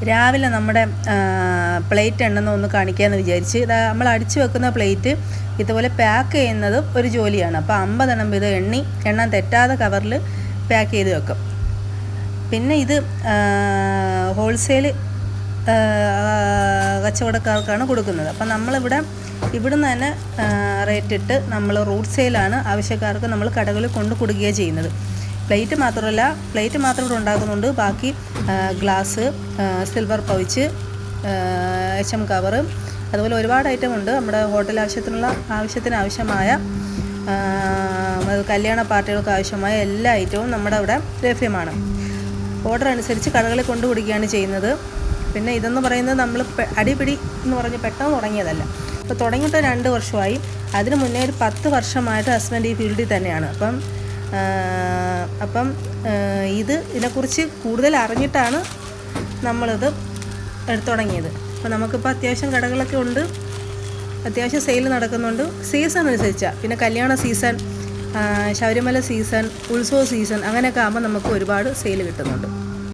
രാവിലെ നമ്മുടെ പ്ലേറ്റ് എണ്ണുന്ന ഒന്ന് കാണിക്കാമെന്ന് വിചാരിച്ച്. നമ്മൾ അടിച്ചു വെക്കുന്ന പ്ലേറ്റ് ഇതുപോലെ പാക്ക് ചെയ്യുന്നത് ഒരു ജോലിയാണ്. അപ്പോൾ 50 എണ്ണം ഇത് എണ്ണാൻ തെറ്റാതെ കവറിൽ പാക്ക് ചെയ്ത് വെക്കും. പിന്നെ ഇത് ഹോൾസെയിൽ കച്ചവടക്കാർക്കാണ് കൊടുക്കുന്നത്. അപ്പം നമ്മളിവിടെ ഇവിടുന്ന് തന്നെ റേറ്റ് ഇട്ട് നമ്മൾ റൂട്ട് സെയിലാണ് ആവശ്യക്കാർക്ക് നമ്മൾ കടകളിൽ കൊണ്ട് കൊടുക്കുകയാണ് ചെയ്യുന്നത്. പ്ലേറ്റ് മാത്രമല്ല, പ്ലേറ്റ് മാത്രം ഇവിടെ ഉണ്ടാക്കുന്നുണ്ട്. ബാക്കി glass, silver pouch, HM cover, അതുപോലെ ഒരുപാട് ഐറ്റം ഉണ്ട്. നമ്മുടെ ഹോട്ടൽ ആവശ്യത്തിനാവശ്യമായ കല്യാണ പാർട്ടികൾക്ക് ആവശ്യമായ എല്ലാ ഐറ്റവും നമ്മുടെ ഇവിടെ ലഭ്യമാണ്. ഓർഡർ അനുസരിച്ച് കടകളിൽ കൊണ്ടു കൊടുക്കുകയാണ് ചെയ്യുന്നത്. പിന്നെ ഇതെന്ന് പറയുന്നത് നമ്മൾ അടിപിടി എന്ന് പറഞ്ഞ് പെട്ടെന്ന് തുടങ്ങിയതല്ല. ഇപ്പോൾ തുടങ്ങിയിട്ട് 2 വർഷമായി. അതിന് മുന്നേ ഒരു 10 വർഷമായിട്ട് ഹസ്ബൻഡ് ഈ ഫീൽഡിൽ തന്നെയാണ്. അപ്പം ഇതിനെക്കുറിച്ച് കൂടുതൽ അറിഞ്ഞിട്ടാണ് നമ്മളിത് എടുത്തു തുടങ്ങിയത്. അപ്പോൾ നമുക്കിപ്പോൾ അത്യാവശ്യം കടകളൊക്കെ ഉണ്ട്, അത്യാവശ്യം സെയിൽ നടക്കുന്നുണ്ട്. സീസൺ അനുസരിച്ചാണ്. പിന്നെ കല്യാണ സീസൺ, ശബരിമല സീസൺ, ഉത്സവ സീസൺ അങ്ങനെയൊക്കെ ആകുമ്പോൾ നമുക്ക് ഒരുപാട് സെയിൽ കിട്ടുന്നുണ്ട്.